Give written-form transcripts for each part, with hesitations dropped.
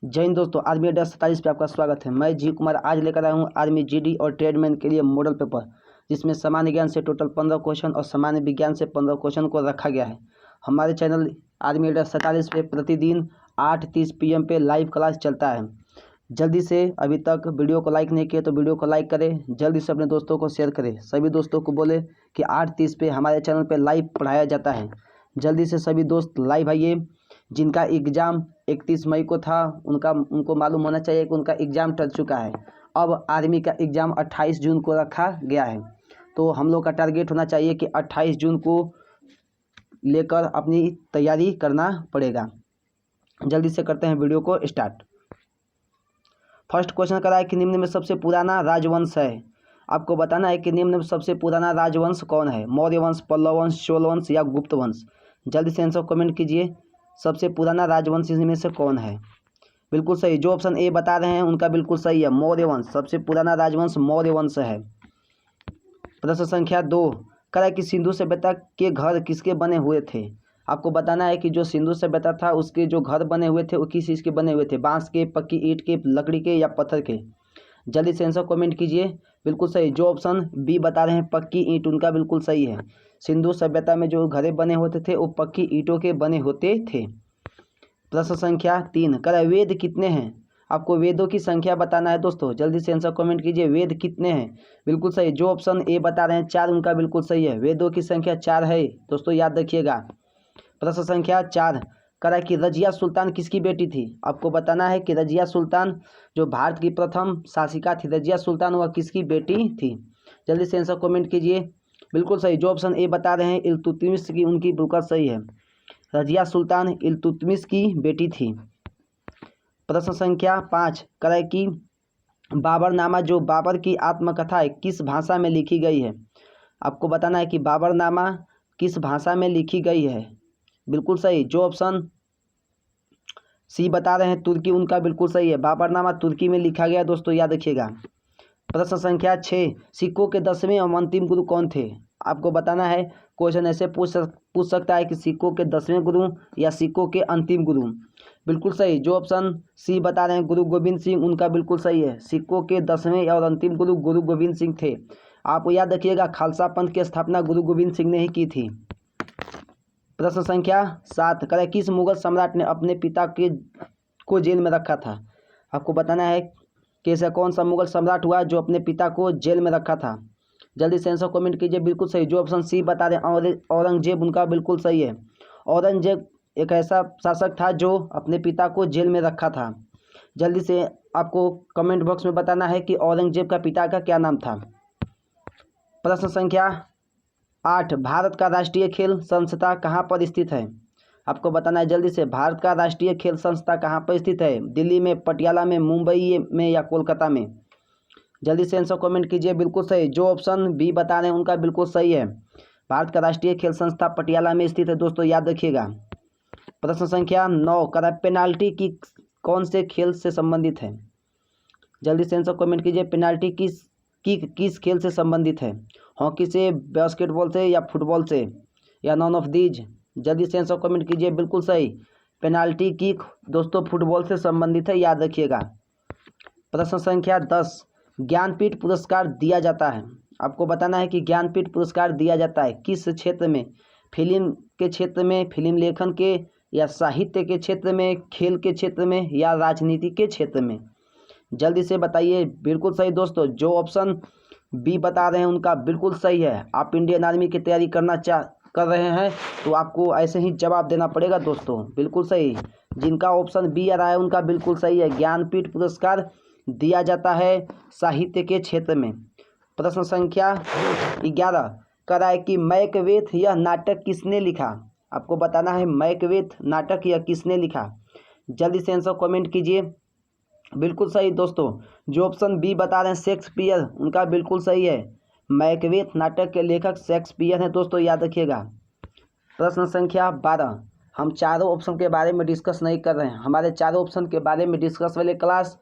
जय हिंद दोस्तों, आर्मी अड्डा 47 पे आपका स्वागत है। मैं जी कुमार आज लेकर आया हूँ आर्मी जीडी और ट्रेडमैन के लिए मॉडल पेपर, जिसमें सामान्य ज्ञान से टोटल 15 क्वेश्चन और सामान्य विज्ञान से 15 क्वेश्चन को रखा गया है। हमारे चैनल आर्मी अड्डा 47 पे प्रतिदिन 8:30 PM पे लाइव क्लास चलता है। जल्दी से अभी तक वीडियो को लाइक नहीं किए तो वीडियो को लाइक करें, जल्दी से अपने दोस्तों को शेयर करें। सभी दोस्तों को बोले कि 8:30 पे हमारे चैनल पे लाइव पढ़ाया जाता है। जल्दी से सभी दोस्त लाइव आइए। जिनका एग्ज़ाम 31 मई को था उनको मालूम होना चाहिए कि उनका एग्ज़ाम टल चुका है। अब आर्मी का एग्ज़ाम 28 जून को रखा गया है, तो हम लोग का टारगेट होना चाहिए कि 28 जून को लेकर अपनी तैयारी करना पड़ेगा। जल्दी से करते हैं वीडियो को स्टार्ट। फर्स्ट क्वेश्चन करा है कि निम्न में सबसे पुराना राजवंश है। आपको बताना है कि निम्न में सबसे पुराना राजवंश कौन है। मौर्य वंश, पल्लव वंश, चोल वंश या गुप्त वंश। जल्दी से आंसर कमेंट कीजिए। सबसे पुराना राजवंश इनमें से कौन है। बिल्कुल सही, जो ऑप्शन ए बता रहे हैं उनका बिल्कुल सही है, मौर्य वंश। सबसे पुराना राजवंश मौर्य वंश है। प्रश्न संख्या 2 करा कि सिंधु सभ्यता के घर किसके बने हुए थे। आपको बताना है कि जो सिंधु सभ्यता था उसके जो घर बने हुए थे वो किस चीज़ के बने हुए थे। बांस के, पक्की ईंट के, लकड़ी के या पत्थर के। जल्दी से आंसर कमेंट कीजिए। बिल्कुल सही, जो ऑप्शन बी बता रहे हैं पक्की ईंट, उनका बिल्कुल सही है। सिंधु सभ्यता में जो घरे बने होते थे वो पक्की ईंटों के बने होते थे। प्रश्न संख्या 3 करा वेद कितने हैं। आपको वेदों की संख्या बताना है दोस्तों। जल्दी से आंसर कमेंट कीजिए, वेद कितने हैं। बिल्कुल सही, जो ऑप्शन ए बता रहे हैं 4, उनका बिल्कुल सही है। वेदों की संख्या 4 है दोस्तों, याद रखिएगा। प्रश्न संख्या 4 करा कि रजिया सुल्तान किसकी बेटी थी। आपको बताना है कि रजिया सुल्तान जो भारत की प्रथम शासिका थी, रजिया सुल्तान वह किसकी बेटी थी। जल्दी से आंसर कमेंट कीजिए। बिल्कुल सही, जो ऑप्शन ए बता रहे हैं इल्तुतमिश की, उनकी बिल्कुल सही है। रजिया सुल्तान इल्तुतमिश की बेटी थी। प्रश्न संख्या 5 करा कि बाबरनामा जो बाबर की आत्मकथा है किस भाषा में लिखी गई है। आपको बताना है कि बाबरनामा किस भाषा में लिखी गई है। बिल्कुल सही, जो ऑप्शन सी बता रहे हैं तुर्की, उनका बिल्कुल सही है। बाबरनामा तुर्की में लिखा गया दोस्तों, याद रखिएगा। प्रश्न संख्या 6 सिक्कों के 10वें और अंतिम गुरु कौन थे। आपको बताना है, क्वेश्चन ऐसे पूछ सकता है कि सिक्कों के 10वें गुरु या सिक्कों के अंतिम गुरु। बिल्कुल सही, जो ऑप्शन सी बता रहे हैं गुरु गोविंद सिंह, उनका बिल्कुल सही है। सिक्कों के 10वें और अंतिम गुरु गुरु गोविंद सिंह थे। आप याद रखिएगा, खालसा पंथ की स्थापना गुरु गोविंद सिंह ने ही की थी। प्रश्न संख्या 7 करें किस मुगल सम्राट ने अपने पिता को जेल में रखा था। आपको बताना है कि ऐसा कौन सा मुगल सम्राट हुआ जो अपने पिता को जेल में रखा था। जल्दी से आंसर कमेंट कीजिए। बिल्कुल सही, जो ऑप्शन सी बता रहे हैं औरंगजेब, उनका बिल्कुल सही है। औरंगजेब एक ऐसा शासक था जो अपने पिता को जेल में रखा था। जल्दी से आपको कमेंट बॉक्स में बताना है कि औरंगजेब का पिता का क्या नाम था। प्रश्न संख्या 8 भारत का राष्ट्रीय खेल संस्था कहाँ पर स्थित है। आपको बताना है जल्दी से, भारत का राष्ट्रीय खेल संस्था कहाँ पर स्थित है। दिल्ली में, पटियाला में, मुंबई में या कोलकाता में। जल्दी से आंसर कमेंट कीजिए। बिल्कुल सही, जो ऑप्शन बी बता रहे हैं उनका बिल्कुल सही है। भारत का राष्ट्रीय खेल संस्था पटियाला में स्थित है दोस्तों, याद रखिएगा। प्रश्न संख्या 9 करा पेनाल्टी की कौन से खेल से संबंधित है। जल्दी से आंसर कमेंट कीजिए। पेनाल्टी किस खेल से संबंधित है। हॉकी से, बास्केटबॉल से या फुटबॉल से या नॉन ऑफ दीज। जल्दी से आंसर कमेंट कीजिए। बिल्कुल सही, पेनाल्टी किक दोस्तों फुटबॉल से संबंधित है, याद रखिएगा। प्रश्न संख्या 10 ज्ञानपीठ पुरस्कार दिया जाता है। आपको बताना है कि ज्ञानपीठ पुरस्कार दिया जाता है किस क्षेत्र में। फिल्म के क्षेत्र में, फिल्म लेखन के या साहित्य के क्षेत्र में, खेल के क्षेत्र में या राजनीति के क्षेत्र में। जल्दी से बताइए। बिल्कुल सही दोस्तों, जो ऑप्शन बी बता रहे हैं उनका बिल्कुल सही है। आप इंडियन आर्मी की तैयारी कर रहे हैं तो आपको ऐसे ही जवाब देना पड़ेगा दोस्तों। बिल्कुल सही, जिनका ऑप्शन बी आ रहा है उनका बिल्कुल सही है। ज्ञानपीठ पुरस्कार दिया जाता है साहित्य के क्षेत्र में। प्रश्न संख्या 11 करा है कि मैकबेथ यह नाटक किसने लिखा। आपको बताना है मैकबेथ नाटक यह किसने लिखा। जल्दी से आंसर कमेंट कीजिए। बिल्कुल सही दोस्तों, जो ऑप्शन बी बता रहे हैं शेक्सपियर, उनका बिल्कुल सही है। मैकबेथ नाटक के लेखक शेक्सपियर हैं दोस्तों, याद रखिएगा। प्रश्न संख्या 12 हम चारों ऑप्शन के बारे में डिस्कस नहीं कर रहे हैं। हमारे चारों ऑप्शन के बारे में डिस्कस वाले क्लास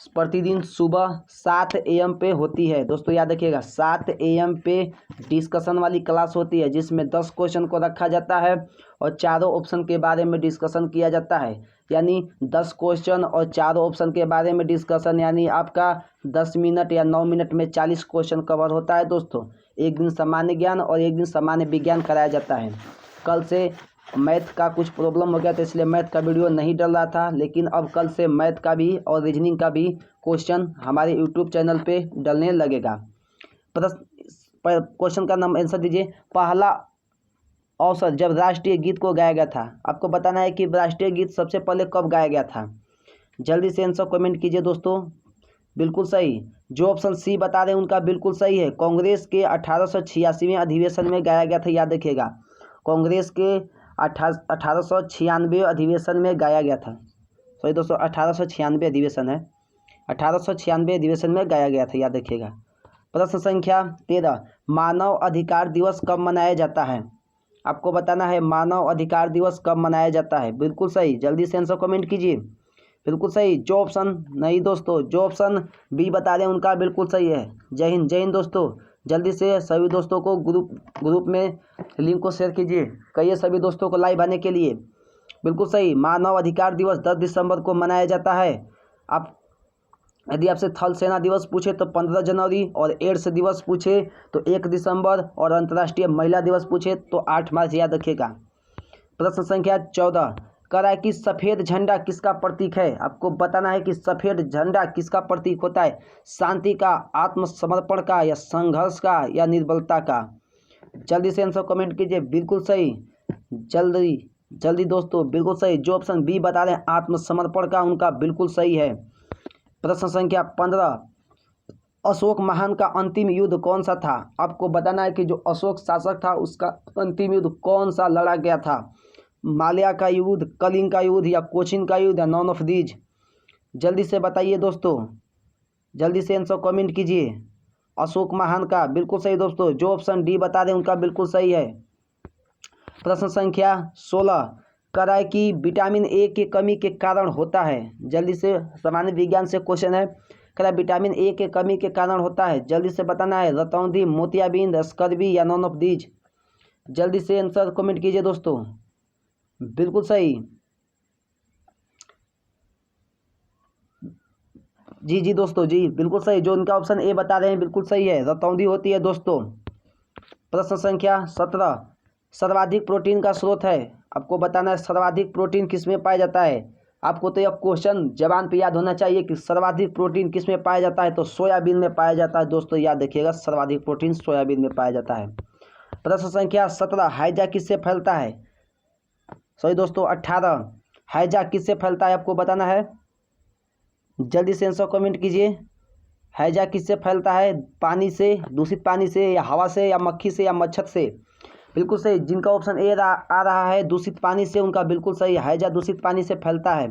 प्रतिदिन सुबह 7 AM पे होती है दोस्तों, याद रखिएगा। 7 AM पे डिस्कशन वाली क्लास होती है जिसमें 10 क्वेश्चन को रखा जाता है और चारों ऑप्शन के बारे में डिस्कशन किया जाता है। यानी 10 क्वेश्चन और 4 ऑप्शन के बारे में डिस्कशन, यानी आपका 10 मिनट या 9 मिनट में 40 क्वेश्चन कवर होता है दोस्तों। एक दिन सामान्य ज्ञान और एक दिन सामान्य विज्ञान कराया जाता है। कल से मैथ का कुछ प्रॉब्लम हो गया तो इसलिए मैथ का वीडियो नहीं डल रहा था, लेकिन अब कल से मैथ का भी और रीजनिंग का भी क्वेश्चन हमारे यूट्यूब चैनल पे डलने लगेगा। क्वेश्चन का नाम आंसर दीजिए। पहला अवसर जब राष्ट्रीय गीत को गाया गया था, आपको बताना है कि राष्ट्रीय गीत सबसे पहले कब गाया गया था। जल्दी से आंसर कमेंट कीजिए दोस्तों। बिल्कुल सही, जो ऑप्शन सी बता रहे हैं उनका बिल्कुल सही है। कांग्रेस के 1886वें अधिवेशन में गाया गया था, याद रखिएगा। कांग्रेस के 1896 अधिवेशन में गाया गया था। सॉरी दोस्तों, 1896 अधिवेशन है, 1896 अधिवेशन में गाया गया था, याद रखिएगा। प्रश्न संख्या 13, मानव अधिकार दिवस कब मनाया जाता है। आपको बताना है मानव अधिकार दिवस कब मनाया जाता है। बिल्कुल सही, जल्दी से आंसर कमेंट कीजिए। बिल्कुल सही, जो ऑप्शन नहीं दोस्तों, जो ऑप्शन बी बता रहे हैं उनका बिल्कुल सही है। जय हिंद, जय हिंद दोस्तों। जल्दी से सभी दोस्तों को ग्रुप में लिंक को शेयर कीजिए, कहिए सभी दोस्तों को लाइव आने के लिए। बिल्कुल सही, मानव अधिकार दिवस 10 दिसंबर को मनाया जाता है। आप यदि आपसे थल सेना दिवस पूछे तो 15 जनवरी, और एड्स दिवस पूछे तो 1 दिसंबर, और अंतर्राष्ट्रीय महिला दिवस पूछे तो 8 मार्च, याद रखिएगा। प्रश्न संख्या 14, करा कि सफ़ेद झंडा किसका प्रतीक है। आपको बताना है कि सफ़ेद झंडा किसका प्रतीक होता है। शांति का, आत्मसमर्पण का, या संघर्ष का, या निर्बलता का। जल्दी से आंसर कमेंट कीजिए। बिल्कुल सही, जल्दी जल्दी दोस्तों, बिल्कुल सही। जो ऑप्शन बी बता रहे हैं आत्मसमर्पण का, उनका बिल्कुल सही है। प्रश्न संख्या 15, अशोक महान का अंतिम युद्ध कौन सा था। आपको बताना है कि जो अशोक शासक था उसका अंतिम युद्ध कौन सा लड़ा गया था। माल्या का युद्ध, कलिंग का युद्ध, या कोचिन का युद्ध, या नॉन ऑफ दीज। जल्दी से बताइए दोस्तों, जल्दी से आंसर कमेंट कीजिए। अशोक महान का बिल्कुल सही दोस्तों, जो ऑप्शन डी बता दें उनका बिल्कुल सही है। प्रश्न संख्या 16, कराए कि विटामिन ए की कमी के कारण होता है। जल्दी से, सामान्य विज्ञान से क्वेश्चन है। कराए विटामिन ए के कमी के कारण होता है। जल्दी से बताना है रतौंधी, मोतियाबिंद, स्कर्वी, या नॉन ऑफ दीज। जल्दी से आंसर कमेंट कीजिए दोस्तों। बिल्कुल सही, जी दोस्तों, जी बिल्कुल सही, जो उनका ऑप्शन ए बता रहे हैं बिल्कुल सही है, रतौंधी होती है दोस्तों। प्रश्न संख्या 17, सर्वाधिक प्रोटीन का स्रोत है। आपको बताना है सर्वाधिक प्रोटीन किसमें पाया जाता है। आपको तो यह क्वेश्चन जबान पे याद होना चाहिए कि सर्वाधिक प्रोटीन किसमें पाया जाता है, तो सोयाबीन में पाया जाता है दोस्तों, याद रखिएगा, सर्वाधिक प्रोटीन सोयाबीन में पाया जाता है। प्रश्न संख्या 17, हैजा किससे फैलता है। सही दोस्तों, 18, हैजा किससे फैलता है आपको बताना है। जल्दी से आंसर कमेंट कीजिए। हैजा किससे फैलता है। पानी से, दूषित पानी से, या हवा से, या मक्खी से, या मच्छर से। बिल्कुल सही, जिनका ऑप्शन ए आ रहा है दूषित पानी से, उनका बिल्कुल सही, हैजा दूषित पानी से फैलता है।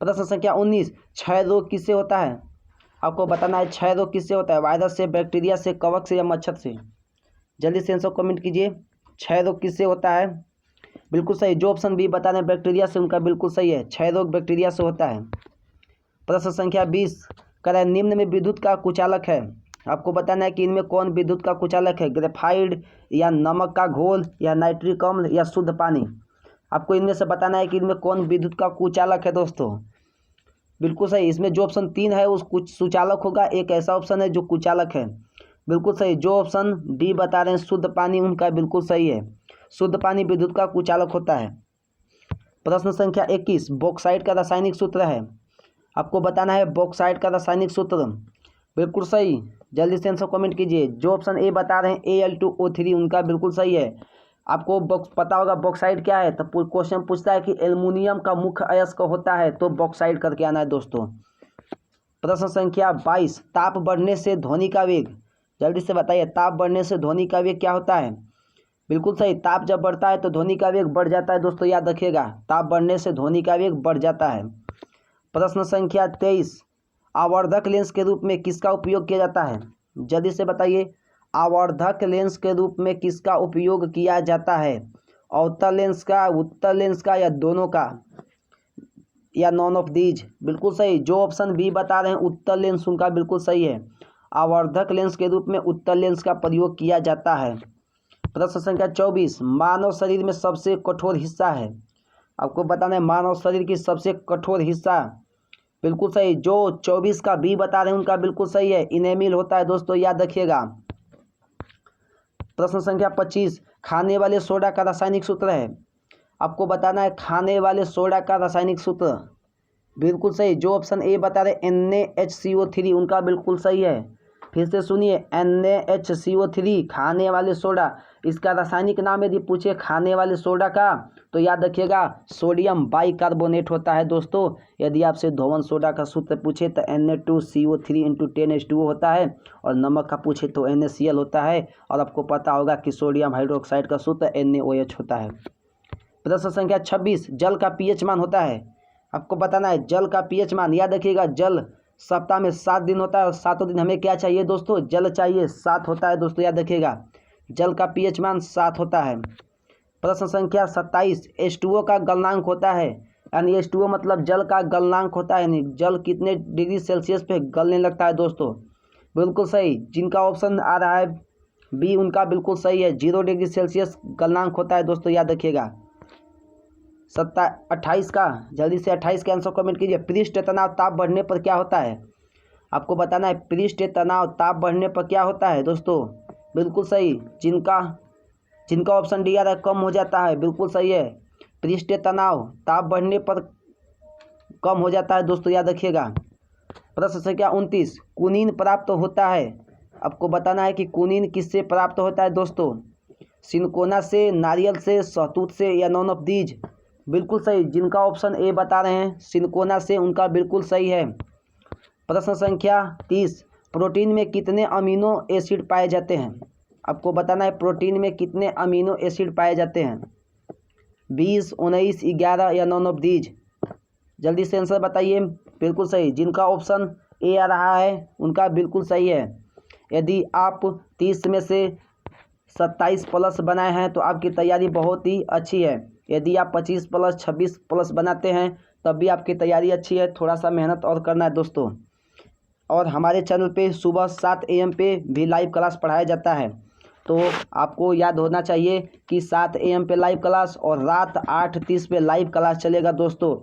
प्रश्न संख्या 19, क्षय रोग किससे होता है। आपको बताना है क्षय रोग किससे होता है। वायरस से, बैक्टीरिया से, कवक से, या मच्छर से। जल्दी से आंसर कमेंट कीजिए। क्षय रोग किससे होता है। बिल्कुल सही, जो ऑप्शन बी बता रहे हैं बैक्टीरिया से, उनका बिल्कुल सही है, क्षय रोग बैक्टीरिया से होता है। प्रश्न संख्या 20, कह निम्न में विद्युत का कुचालक है। आपको बताना है कि इनमें कौन विद्युत का कुचालक है। ग्रेफाइट, या नमक का घोल, या नाइट्रिक अम्ल, या शुद्ध पानी। आपको इनमें से बताना है कि इनमें कौन विद्युत का कुचालक है दोस्तों। बिल्कुल सही, इसमें जो ऑप्शन 3 है उस कुछ सुचालक होगा, एक ऐसा ऑप्शन है जो कुचालक है। बिल्कुल सही, जो ऑप्शन डी बता रहे हैं शुद्ध पानी, उनका बिल्कुल सही है, शुद्ध पानी विद्युत का कुचालक होता है। प्रश्न संख्या 21, बॉक्साइट का रासायनिक सूत्र है। आपको बताना है बॉक्साइट का रासायनिक सूत्र। बिल्कुल सही, जल्दी से आंसर कमेंट कीजिए। जो ऑप्शन ए बता रहे हैं Al2O3, उनका बिल्कुल सही है। आपको पता होगा बॉक्साइट क्या है, तो क्वेश्चन पूछता है कि एल्युमिनियम का मुख्य अयस्क होता है, तो बॉक्साइट करके आना है दोस्तों। प्रश्न संख्या 22, ताप बढ़ने से ध्वनि का वेग। जल्दी से बताइए, ताप बढ़ने से ध्वनि का वेग क्या होता है। बिल्कुल सही, ताप जब बढ़ता है तो ध्वनि का वेग बढ़ जाता है दोस्तों, याद रखिएगा, ताप बढ़ने से ध्वनि का वेग बढ़ जाता है। प्रश्न संख्या 23, आवर्धक लेंस के रूप में किसका उपयोग किया जाता है। जल्दी से बताइए, आवर्धक लेंस के रूप में किसका उपयोग किया जाता है। अवतल लेंस का, उत्तल लेंस का, या दोनों का, या नॉन ऑफ दीज। बिल्कुल सही, जो ऑप्शन बी बता रहे हैं उत्तल लेंस, उनका बिल्कुल सही है, आवर्धक लेंस के रूप में उत्तल लेंस का प्रयोग किया जाता है। प्रश्न संख्या 24, मानव शरीर में सबसे कठोर हिस्सा है। आपको बताना है मानव शरीर की सबसे कठोर हिस्सा, बिल्कुल सही। जो 24 का बी बता रहे हैं उनका बिल्कुल सही है, इनेमिल होता है दोस्तों, याद रखिएगा। प्रश्न संख्या 25, खाने वाले सोडा का रासायनिक सूत्र है। आपको बताना है खाने वाले सोडा का रासायनिक सूत्र, बिल्कुल सही। जो ऑप्शन ए बता रहे NaHCO3 उनका बिल्कुल सही है। फिर से सुनिए, NaHCO3 खाने वाले सोडा, इसका रासायनिक नाम यदि पूछे खाने वाले सोडा का तो याद रखिएगा सोडियम बाइकार्बोनेट होता है दोस्तों। यदि आपसे धोवन सोडा का सूत्र पूछे तो Na2CO3 × 10H2O होता है, और नमक का पूछे तो NaCl होता है, और आपको पता होगा कि सोडियम हाइड्रोक्साइड का सूत्र NaOH होता है। प्रश्न संख्या 26, जल का pH मान होता है। आपको बताना है जल का pH मान, याद रखिएगा जल सप्ताह में 7 दिन होता है, और 7 दिन हमें क्या चाहिए दोस्तों, जल चाहिए, 7 होता है दोस्तों, याद रखिएगा जल का pH मान 7 होता है। प्रश्न संख्या 27, H2O का गलनांक होता है, यानी H2O मतलब जल का गलनांक होता है, यानी जल कितने डिग्री सेल्सियस पे गलने लगता है दोस्तों, बिल्कुल सही। जिनका ऑप्शन आ रहा है बी उनका बिल्कुल सही है, 0 डिग्री सेल्सियस गलनांक होता है दोस्तों, याद रखिएगा। 28 का, जल्दी से 28 का आंसर कमेंट कीजिए। पृष्ठ तनाव ताप बढ़ने पर क्या होता है। आपको बताना है पृष्ठ तनाव ताप बढ़ने पर क्या होता है दोस्तों, बिल्कुल सही। जिनका ऑप्शन डी आ रहा है कम हो जाता है, बिल्कुल सही है। पृष्ठ तनाव ताप बढ़ने पर कम हो जाता है दोस्तों, याद रखिएगा। प्रश्न संख्या 29, कुनीन प्राप्त होता है। आपको बताना है कि कुनीन किससे प्राप्त होता है दोस्तों, सिनकोना से, नारियल से, शहतूत से, या नॉन ऑफ दीज, बिल्कुल सही। जिनका ऑप्शन ए बता रहे हैं सिनकोना से उनका बिल्कुल सही है। प्रश्न संख्या 30, प्रोटीन में कितने अमीनो एसिड पाए जाते हैं। आपको बताना है प्रोटीन में कितने अमीनो एसिड पाए जाते हैं, 20, 19, 11 या नॉन ऑफ दीज, जल्दी से आंसर बताइए। बिल्कुल सही, जिनका ऑप्शन ए आ रहा है उनका बिल्कुल सही है। यदि आप 30 में से 27 प्लस बनाए हैं तो आपकी तैयारी बहुत ही अच्छी है। यदि आप 25 प्लस 26 प्लस बनाते हैं तब भी आपकी तैयारी अच्छी है, थोड़ा सा मेहनत और करना है दोस्तों। और हमारे चैनल पे सुबह 7 AM पे भी लाइव क्लास पढ़ाया जाता है, तो आपको याद होना चाहिए कि 7 AM पे लाइव क्लास और रात 8:30 पे लाइव क्लास चलेगा दोस्तों।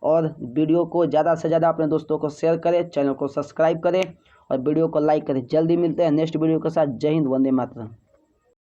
और वीडियो को ज़्यादा से ज़्यादा अपने दोस्तों को शेयर करें, चैनल को सब्सक्राइब करें और वीडियो को लाइक करें। जल्दी मिलते हैं नेक्स्ट वीडियो के साथ। जय हिंद, वंदे मातरम।